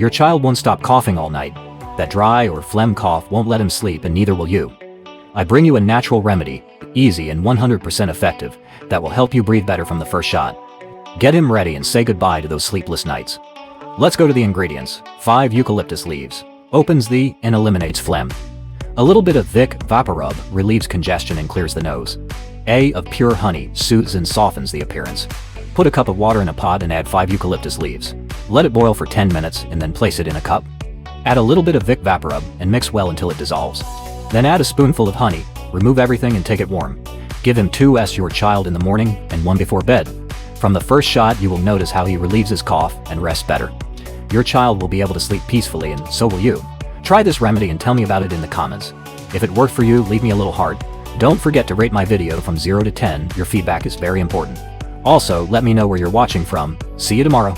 Your child won't stop coughing all night. That dry or phlegm cough won't let him sleep, and neither will you. I bring you a natural remedy, easy and 100% effective, that will help you breathe better from the first shot. Get him ready and say goodbye to those sleepless nights. Let's go to the ingredients. 5 eucalyptus leaves. Opens the and eliminates phlegm. A little bit of Vic VapoRub relieves congestion and clears the nose. A of pure honey soothes and softens the appearance. Put a cup of water in a pot and add 5 eucalyptus leaves. Let it boil for 10 minutes and then place it in a cup. Add a little bit of Vic VapoRub and mix well until it dissolves. Then add a spoonful of honey, remove everything and take it warm. Give him 2 your child in the morning and 1 before bed. From the first shot, you will notice how he relieves his cough and rests better. Your child will be able to sleep peacefully, and so will you. Try this remedy and tell me about it in the comments. If it worked for you, leave me a little heart. Don't forget to rate my video from 0 to 10, your feedback is very important. Also, let me know where you're watching from. See you tomorrow.